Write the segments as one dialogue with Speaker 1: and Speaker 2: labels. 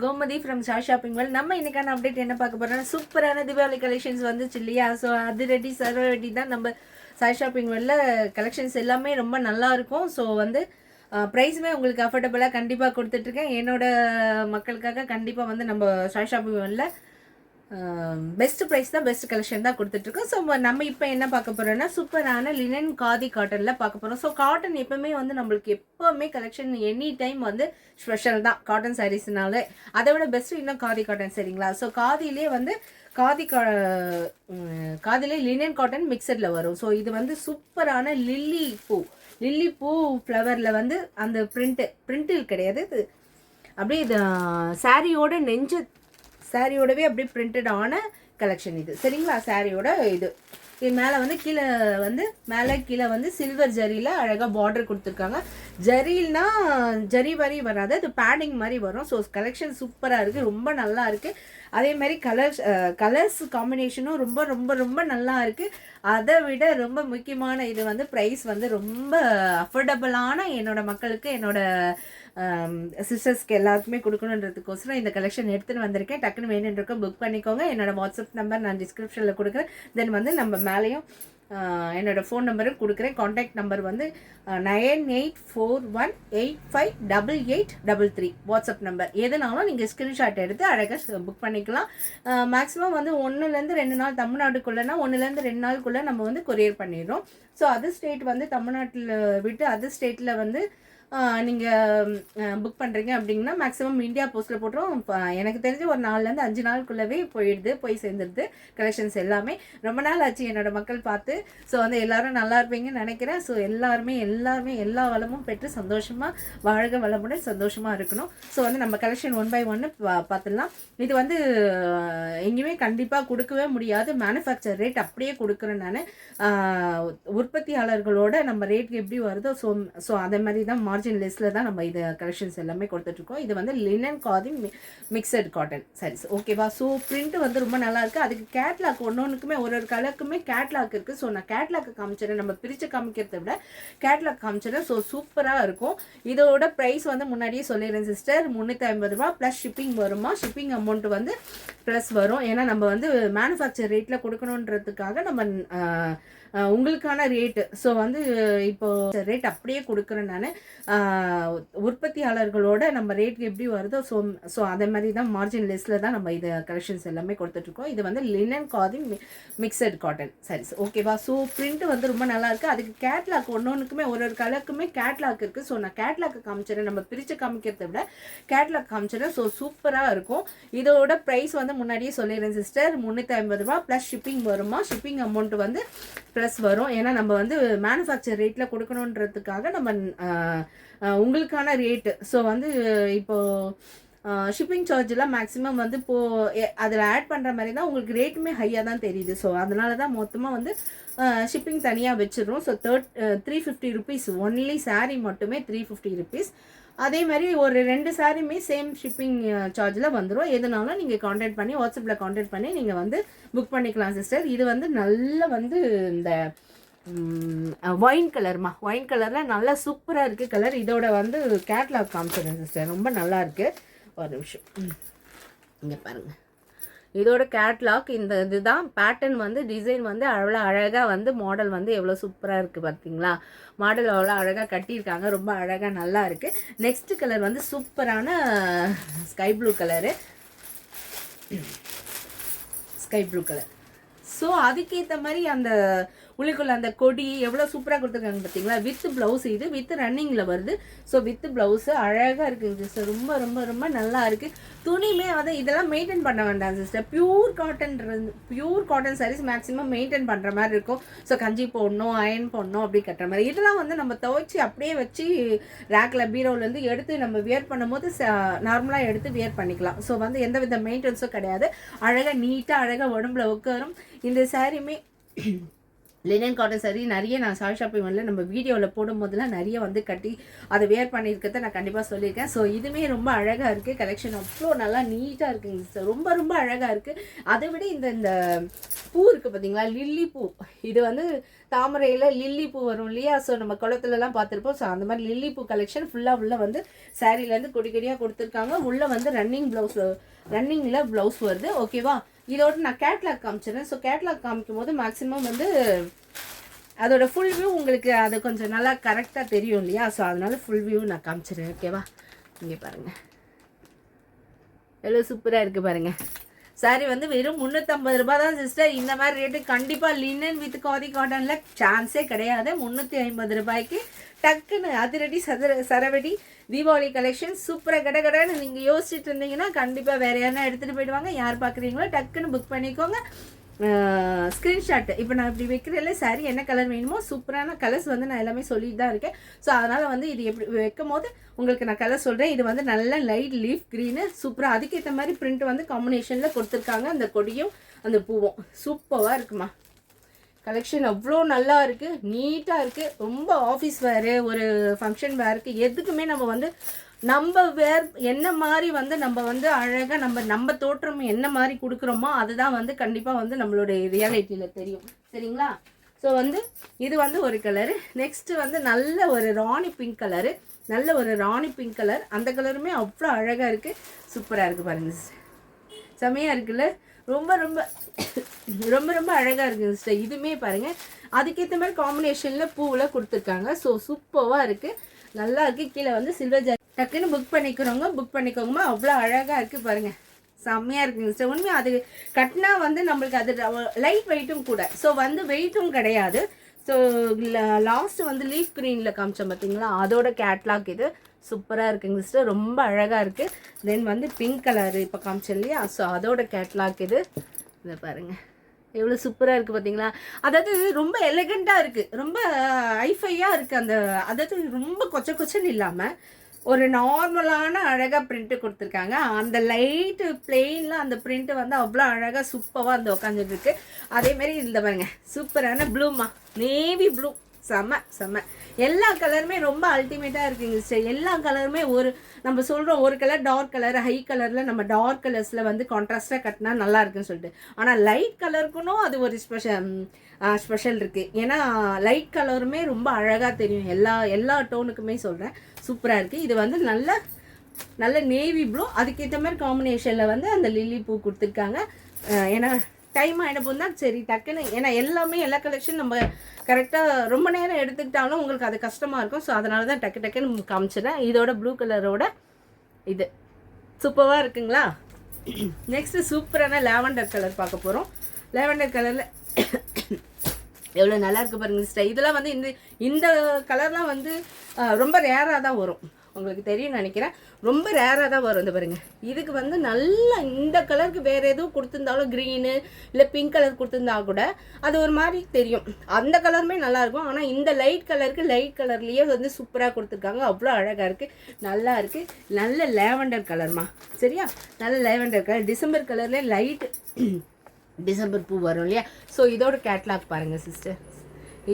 Speaker 1: Gomathi from share shopping வேல். நம்ம இன்னைக்கான update என்ன பார்க்க போறோம்னா, சூப்பரான தீபாவளி கலெக்ஷன்ஸ் வந்துச்சு இல்லையா? ஸோ அது ரெடி சர்வ ரெடி தான் நம்ம ஷார் ஷாப்பிங் வேல்ல கலெக்ஷன்ஸ் எல்லாமே ரொம்ப நல்லா இருக்கும். ஸோ வந்து ப்ரைஸுமே உங்களுக்கு அஃபோர்டபுளாக கண்டிப்பாக கொடுத்துட்ருக்கேன். என்னோட மக்களுக்காக கண்டிப்பாக வந்து நம்ம ஷார் ஷாப்பிங் வேல்ல பெஸ்ட் ப்ரைஸ் தான், பெஸ்ட் கலெக்ஷன் தான் கொடுத்துட்ருக்கோம். ஸோ நம்ம இப்போ என்ன பார்க்க போகிறோம்னா, சூப்பரான லினன் காதி காட்டனில் பார்க்க போகிறோம். ஸோ காட்டன் எப்போவுமே வந்து நம்மளுக்கு எப்போவுமே கலெக்ஷன் எனி டைம் வந்து ஸ்பெஷல் தான் காட்டன் சாரீஸ்னால. அதை விட பெஸ்ட்டு இன்னும் காதி காட்டன், சரிங்களா? ஸோ காதிலே வந்து காதிலே லினன் காட்டன் மிக்சடில் வரும். ஸோ இது வந்து சூப்பரான லில்லி பூ ஃப்ளவரில் வந்து அந்த பிரிண்ட்டு கிடையாது, இது அப்படியே இது சாரியோடவே அப்படியே பிரிண்டட் ஆன கலெக்ஷன் இது, சரிங்களா? சாரியோட இது மேலே வந்து கீழே வந்து சில்வர் ஜரியில் அழகாக பார்டர் கொடுத்துருக்காங்க. ஜரில்னா ஜரி வரி வராது, அது பேடிங் மாதிரி வரும். ஸோ கலெக்ஷன் சூப்பராக இருக்குது, ரொம்ப நல்லா இருக்குது. அதே மாதிரி கலர்ஸ் காம்பினேஷனும் ரொம்ப ரொம்ப ரொம்ப நல்லா இருக்குது. அதை விட ரொம்ப முக்கியமான இது வந்து ப்ரைஸ் வந்து ரொம்ப அஃபோர்டபுளான என்னோட மக்களுக்கு, என்னோட சிஸ்டர்ஸ்க்கு எல்லாருக்குமே கொடுக்கணுன்றதுக்கோசரம் இந்த கலெக்ஷன் எடுத்துகிட்டு வந்திருக்கேன். டக்குன்னு வேணுன்றக்க புக் பண்ணிக்கோங்க. என்னோட வாட்ஸ்அப் நம்பர் நான் டிஸ்கிரிப்ஷனில் கொடுக்குறேன். தென் வந்து நம்ம மேலேயும் என்னோடய ஃபோன் நம்பரும் கொடுக்குறேன். காண்டாக்ட் நம்பர் வந்து 9841858833 வாட்ஸ்அப் நம்பர். எதுனாலும் நீங்கள் ஸ்க்ரீன்ஷாட் எடுத்து அழகாக புக் பண்ணிக்கலாம். மேக்ஸிமம் வந்து 1லேருந்து 2 நாள், தமிழ்நாட்டுக்குள்ளேனா 1லேருந்து 2 நாளுக்குள்ளே நம்ம வந்து கொரியர் பண்ணிடுறோம். ஸோ அதர் ஸ்டேட் வந்து தமிழ்நாட்டில் விட்டு அதர் ஸ்டேட்டில் வந்து நீங்கள் புக் பண்ணுறீங்க அப்படிங்கன்னா மேக்ஸிமம் இந்தியா போஸ்ட்டில் போட்டுரும். எனக்கு தெரிஞ்சு ஒரு 4லேருந்து 5 நாளுக்குள்ளவே போய் சேர்ந்துருது கலெக்ஷன்ஸ் எல்லாமே. ரொம்ப நாள் ஆச்சு என்னோட மக்கள் பார்த்து. ஸோ வந்து எல்லோரும் நல்லா இருப்பீங்கன்னு நினைக்கிறேன். ஸோ எல்லாருமே எல்லா வளமும் பெற்று சந்தோஷமாக வாழ்க வளமுடன் சந்தோஷமாக இருக்கணும். ஸோ வந்து நம்ம கலெக்ஷன் 1 by 1 பார்த்துடலாம். இது வந்து எங்கேயுமே கண்டிப்பாக கொடுக்கவே முடியாது, மேனுஃபேக்சர் ரேட் அப்படியே கொடுக்குறேன் நான். உற்பத்தியாளர்களோட நம்ம ரேட் எப்படி வருதோ ஸோ அதே மாதிரி தான் மார்ஜின் லெஸ்ஸில் தான் நம்ம இது கலெக்ஷன்ஸ் எல்லாமே கொடுத்துட்ருக்கோம். இது வந்து linen khadi mixed cotton saris, ஓகேவா? ஸோ பிரிண்ட் வந்து ரொம்ப நல்லா இருக்குது. அதுக்கு கேட்லாக் ஒன்றுக்குமே ஒரு கலருக்குமே கேட்லாக் இருக்குது. ஸோ நான் கேட்லாக் காமிச்சிடறேன், நம்ம பிரித்து காமிக்கிறத விட கேட்லாக் காமிச்சிடறேன். ஸோ சூப்பராக இருக்கும். இதோட ப்ரைஸ் வந்து முன்னாடியே சொல்லிடுறேன் சிஸ்டர், 350 ரூபா ப்ளஸ் ஷிப்பிங் வருமா. ஷிப்பிங் அமௌண்ட் வந்து ப்ளஸ் வரும். ஏன்னா நம்ம வந்து மேனுஃபேக்சர் ரேட்டில் கொடுக்கணுன்றதுக்காக நம்ம உங்களுக்கான ரேட்டு. ஸோ வந்து இப்போது ரேட் அப்படியே கொடுக்குறேன் நான். உற்பத்தியாளர்களோட நம்ம ரேட் எப்படி வருதோ ஸோ அதே மாதிரி தான் மார்ஜின் லெஸ்ஸில் தான் நம்ம இது கலெக்ஷன்ஸ் எல்லாமே கொடுத்துட்ருக்கோம். இது வந்து linen khadi mixed cotton saris, ஓகேவா? ஸோ பிரிண்ட் வந்து ரொம்ப நல்லா இருக்குது. அதுக்கு கேட்லாக் ஒன்றுக்குமே ஒரு கலருக்குமே கேட்லாக் இருக்குது. ஸோ நான் கேட்லாக் காமிச்சிடறேன், நம்ம பிரித்து காமிக்கிறத விட கேட்லாக் காமிச்சிடறேன். ஸோ சூப்பராக இருக்கும். இதோட ப்ரைஸ் வந்து முன்னாடியே சொல்லிடுறேன் சிஸ்டர், 350 ரூபா ப்ளஸ் ஷிப்பிங் வருமா. ஷிப்பிங் அமௌண்ட் வந்து ப்ளஸ் வரும். ஏன்னா நம்ம வந்து மேனுஃபேக்சர் ரேட்டில் கொடுக்கணுன்றதுக்காக நம்ம உங்களுக்கான ரேட்டு. ஸோ வந்து இப்போது ஷிப்பிங் சார்ஜெலாம் மேக்ஸிமம் வந்து அதில் ஆட் பண்ணுற மாதிரி தான் உங்களுக்கு ரேட்டுமே ஹையாக தான் தெரியுது. ஸோ அதனால தான் மொத்தமாக வந்து ஷிப்பிங் தனியாக வச்சிடுறோம். ஸோ 350 ருபீஸ் ஒன்லி சாரீ மட்டுமே 350 ருபீஸ். அதே மாதிரி ஒரு 2 சாரியுமே சேம் ஷிப்பிங் சார்ஜில் வந்துடும். எதுனாலும் நீங்கள் காண்டாக்ட் பண்ணி வாட்ஸ்அப்பில் காண்டாக்ட் பண்ணி நீங்கள் வந்து புக் பண்ணிக்கலாம் சிஸ்டர். இது வந்து நல்ல வந்து இந்த ஒயின் கலரில் நல்லா சூப்பராக இருக்குது கலர். இதோட வந்து கேட்லாக் காமிச்சிடுறேன் சிஸ்டர், ரொம்ப நல்லா இருக்குது. ஒரு நிமிஷம் இங்கே பாருங்கள், இதோட கேட்லாக் இந்த இதுதான். பேட்டர்ன் வந்து டிசைன் வந்து அவ்வளோ அழகாக வந்து மாடல் வந்து எவ்வளோ சூப்பராக இருக்குது பார்த்தீங்களா? மாடல் அவ்வளோ அழகாக கட்டியிருக்காங்க, ரொம்ப அழகாக நல்லா இருக்குது. நெக்ஸ்ட் கலர் வந்து சூப்பரான ஸ்கை ப்ளூ கலர். ஸோ அதுக்கேற்ற மாதிரி அந்த உள்ளுக்குள்ள அந்த கொடி எவ்வளோ சூப்பராக கொடுத்துருக்காங்க பார்த்தீங்களா? வித் ப்ளவுஸ், இது வித் ரன்னிங்கில் வருது. ஸோ வித் ப்ளவுஸு அழகாக இருக்குங்க சிஸ்டர், ரொம்ப ரொம்ப ரொம்ப நல்லா இருக்குது. துணியுமே வந்து இதெல்லாம் மெயின்டைன் பண்ண வேண்டாம் sister. Pure cotton sarees maximum maintain பண்ணுற மாதிரி இருக்கும். ஸோ கஞ்சி போடணும், அயன் போடணும், அப்படி கட்டுற மாதிரி. இதெல்லாம் வந்து நம்ம துவைச்சி அப்படியே வச்சு ரேக்கில் பீரோவிலேருந்து எடுத்து நம்ம வியர் பண்ணும்போது நார்மலாக எடுத்து வியர் பண்ணிக்கலாம். ஸோ வந்து எந்த வித மெயின்டெனன்ஸும் கிடையாது. அழகாக நீட்டாக அழகாக உடம்புல உட்காரும். இந்த சாரியுமே லினன் காட்டன் சாரி நிறைய நான் சாரி ஷாப்பிங் வரல நம்ம வீடியோவில் போடும்போதெல்லாம் நிறைய வந்து கட்டி அதை வேர் பண்ணியிருக்கிறத நான் கண்டிப்பாக சொல்லியிருக்கேன். ஸோ இதுவுமே ரொம்ப அழகாக இருக்குது, கலெக்ஷன் அவ்வளோ நல்லா நீட்டாக இருக்குங்க சார், ரொம்ப ரொம்ப அழகாக இருக்குது. அதை விட இந்த பூ இருக்குது பார்த்தீங்களா, லில்லி பூ, இது வந்து தாமரையில் லில்லி பூ வரும் இல்லையா, ஸோ நம்ம குளத்துலலாம் பார்த்துருப்போம். ஸோ அந்த மாதிரி லில்லி பூ கலெக்ஷன் ஃபுல்லாக உள்ள வந்து சாரீலேருந்து கொடி கொடியாக கொடுத்துருக்காங்க. உள்ளே வந்து ரன்னிங்கில் ப்ளவுஸ் வருது. ஓகேவா, இதோட நான் கேட்லாக் காமிச்சிடுறேன். ஸோ கேட்லாக் காமிக்கும் போது மேக்ஸிமம் வந்து அதோட ஃபுல் வியூ உங்களுக்கு அது கொஞ்சம் நல்லா கரெக்டாக தெரியும் இல்லையா, ஸோ அதனால ஃபுல் வியூ நான் காமிச்சிடுறேன். ஓகேவா, இங்கே பாருங்கள் எவ்வளோ சூப்பராக இருக்குது பாருங்கள். சாரி வந்து வெறும் 350 ரூபா தான் சிஸ்டர். இந்த மாதிரி ரேட்டு கண்டிப்பாக லினன் வித் காதி காட்டனில் சான்ஸே கிடையாது. 350 ரூபாய்க்கு டக்குன்னு அதிரடி சரவடி தீபாவளி கலெக்ஷன் சூப்பராக கடன்னு நீங்கள் யோசிச்சுட்டு இருந்தீங்கன்னா கண்டிப்பாக வேறு யாருன்னா எடுத்துகிட்டு போயிடுவாங்க. யார் பார்க்குறீங்களோ டக்குன்னு புக் பண்ணிக்கோங்க. ஸ்க்ரீன்ஷாட் இப்போ நான் இப்படி வைக்கிறதில்ல, சாரி என்ன கலர் வேணுமோ சூப்பரான கலர்ஸ் வந்து நான் எல்லாமே சொல்லிட்டு தான் இருக்கேன். ஸோ அதனால் வந்து இது எப்படி வைக்கும் போது உங்களுக்கு நான் கலர் சொல்கிறேன். இது வந்து நல்ல லைட் லீஃப் க்ரீனு சூப்பராக, அதுக்கேற்ற மாதிரி பிரிண்ட் வந்து காம்பினேஷனில் கொடுத்துருக்காங்க. அந்த கொடியும் அந்த பூவும் சூப்பராக இருக்குமா. கலெக்ஷன் அவ்வளோ நல்லா இருக்குது, நீட்டாக இருக்குது. ரொம்ப ஆஃபீஸ் வேறு ஒரு ஃபங்க்ஷன் வேருக்கு எதுக்குமே நம்ம வந்து நம்ம என்ன மாதிரி வந்து நம்ம வந்து அழகாக நம்ம தோற்றம் என்ன மாதிரி கொடுக்குறோமோ அதுதான் வந்து கண்டிப்பாக வந்து நம்மளுடைய ரியாலிட்டியில் தெரியும். சரிங்களா, ஸோ வந்து இது வந்து ஒரு கலரு. நெக்ஸ்ட்டு வந்து நல்ல ஒரு ராணி பிங்க் கலரு, அந்த கலருமே அவ்வளோ அழகாக இருக்குது, சூப்பராக இருக்குது பாருங்கள் சிஸ்டர், செமையாக இருக்குல்ல, ரொம்ப ரொம்ப ரொம்ப ரொம்ப அழகாக இருக்குது சிஸ்டர். இதுவுமே பாருங்கள் அதுக்கேற்ற மாதிரி காம்பினேஷனில் பூவில் கொடுத்துருக்காங்க. ஸோ சூப்பராக இருக்குது, நல்லா இருக்குது. கீழே வந்து சில்வர் ஜாக்கெட் டக்குன்னு புக் பண்ணிக்கோங்கம்மா, அவ்வளோ அழகாக இருக்குது பாருங்கள், செம்மையாக இருக்குங்க சிஸ்டர். உண்மையாக அது கட்டினா வந்து நம்மளுக்கு அது லைட் வெயிட்டும் கூட, ஸோ வந்து வெயிட்டும் கிடையாது. ஸோ லாஸ்ட்டு வந்து லீஃப் க்ரீனில் காமிச்சோம் பார்த்தீங்களா, அதோட கேட்லாக் இது சூப்பராக இருக்குங்க சிஸ்டர், ரொம்ப அழகாக இருக்குது. தென் வந்து பிங்க் கலரு இப்போ காமிச்சோம் இல்லையா, ஸோ அதோட கேட்லாக் இது, இதை பாருங்கள் எவ்வளோ சூப்பராக இருக்குது பார்த்தீங்களா. அதாவது ரொம்ப எலகண்ட்டாக இருக்குது, ரொம்ப ஐஃபையாக இருக்குது. அதாவது ரொம்ப கொச்சன்னு இல்லாமல் ஒரு நார்மலான அழகாக பிரிண்ட்டு கொடுத்துருக்காங்க. அந்த லைட்டு பிளெயினில் அந்த பிரிண்ட்டு வந்து அவ்வளோ அழகாக சூப்பராக அந்த உட்காந்துட்டு இருக்கு. அதேமாரி இந்த பாருங்க சூப்பரான ப்ளூமா, நேவி ப்ளூ, செம்ம எல்லா கலருமே ரொம்ப அல்டிமேட்டாக இருக்குங்க சிஸ்டர். எல்லா கலருமே நம்ம சொல்கிறோம் ஒரு கலர் டார்க் கலர் ஹை கலரில் நம்ம டார்க் கலர்ஸில் வந்து கான்ட்ராஸ்டாக கட்டினா நல்லா இருக்குன்னு சொல்லிட்டு, ஆனால் லைட் கலருக்குன்னு அது ஒரு ஸ்பெஷல் இருக்குது. ஏன்னா லைட் கலருமே ரொம்ப அழகாக தெரியும், எல்லா டோனுக்குமே சொல்கிறேன், சூப்பராக இருக்குது. இது வந்து நல்ல நேவி ப்ளூ, அதுக்கேற்ற மாதிரி காம்பினேஷனில் வந்து அந்த லில்லி பூ கொடுத்துருக்காங்க. ஏன்னா டைம் ஆகிடப்போம் தான் சரி டக்குன்னு, ஏன்னா எல்லா கலெக்ஷன் நம்ம கரெக்டாக ரொம்ப நேரம் எடுத்துக்கிட்டாலும் உங்களுக்கு அது கஷ்டமாக இருக்கும். ஸோ அதனால தான் டக்குன்னு காமிச்சிடறேன். இதோட ப்ளூ கலரோட இது சூப்பராக இருக்குங்களா. நெக்ஸ்ட்டு சூப்பரான லாவெண்டர் கலர் பார்க்க போகிறோம். லாவெண்டர் கலரில் எவ்வளோ நல்லா இருக்குது பாருங்கள் சிஸ்டர். இதெல்லாம் வந்து இந்த கலர்லாம் வந்து ரொம்ப ரேராக தான் வரும், உங்களுக்கு தெரியும் நினைக்கிறேன், ரொம்ப ரேராக தான் வரும். இந்த பாருங்கள் இதுக்கு வந்து நல்லா இந்த கலருக்கு வேறு எதுவும் கொடுத்துருந்தாலும் க்ரீனு இல்லை பிங்க் கலர் கொடுத்துருந்தா கூட அது ஒரு மாதிரி தெரியும், அந்த கலருமே நல்லாயிருக்கும். ஆனால் இந்த லைட் கலர்லேயே வந்து சூப்பராக கொடுத்துருக்காங்க, அவ்வளோ அழகாக இருக்குது, நல்லா இருக்குது. நல்ல லேவெண்டர் கலர்மா, சரியா, நல்ல லேவெண்டர் கலர், டிசம்பர் கலர்லேயே லைட் டிசம்பர் பூ வரும் இல்லையா. ஸோ இதோட கேட்லாக் பாருங்கள் சிஸ்டர்,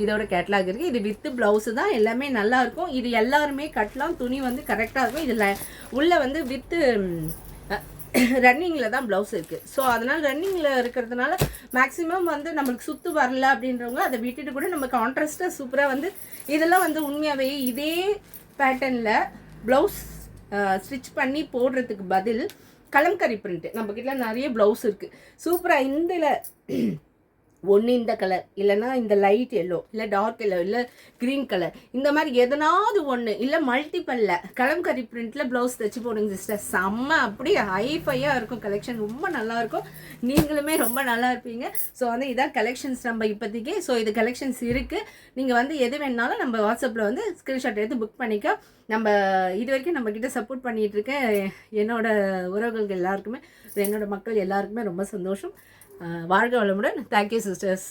Speaker 1: இதோட கேட்லாக் இருக்குது. இது வித்து ப்ளவுஸு தான், எல்லாமே நல்லாயிருக்கும். இது எல்லாருமே கட்டலாம், துணி வந்து கரெக்டாக இருக்கும். இதில் உள்ளே வந்து வித்து ரன்னிங்கில் தான் ப்ளவுஸ் இருக்குது. ஸோ அதனால் ரன்னிங்கில் இருக்கிறதுனால மேக்ஸிமம் வந்து நம்மளுக்கு சுற்று வரல அப்படின்றவங்க அதை விட்டுட்டு கூட நம்ம கான்ட்ராஸ்ட்டாக சூப்பராக வந்து இதெல்லாம் வந்து உண்மையாகவே இதே பேட்டர்னில் ப்ளவுஸ் ஸ்டிச் பண்ணி போடுறதுக்கு பதில் கலம்கரி பிரிண்ட்டு நம்மக்கிட்ட நிறைய ப்ளவுஸ் இருக்குது சூப்பராக. ஒன்று இந்த கலர், இல்லைனா இந்த லைட் எல்லோ, இல்லை டார்க் எல்லோ, இல்லை க்ரீன் கலர், இந்த மாதிரி எதனாவது ஒன்று, இல்லை மல்டிப்பலில் கலம்கரி பிரிண்ட்டில் ப்ளவுஸ் தைச்சி போடுங்க சிஸ்டர், செம்ம அப்படியே ஹைஃபையாக இருக்கும். கலெக்ஷன் ரொம்ப நல்லாயிருக்கும், நீங்களுமே ரொம்ப நல்லா இருப்பீங்க. ஸோ வந்து இதான் கலெக்ஷன்ஸ் நம்ம இப்போதைக்கு. ஸோ இது கலெக்ஷன்ஸ் இருக்குது, நீங்கள் வந்து எது வேணாலும் நம்ம வாட்ஸ்அப்பில் வந்து ஸ்க்ரீன்ஷாட் எடுத்து புக் பண்ணிக்க. நம்ம இது வரைக்கும் நம்மக்கிட்ட சப்போர்ட் பண்ணிகிட்ருக்க என்னோடய உறவுகள் எல்லாருக்குமே, என்னோடய மக்கள் எல்லாருக்குமே ரொம்ப சந்தோஷம். வாழ்க வளமுடன். Thank you sisters.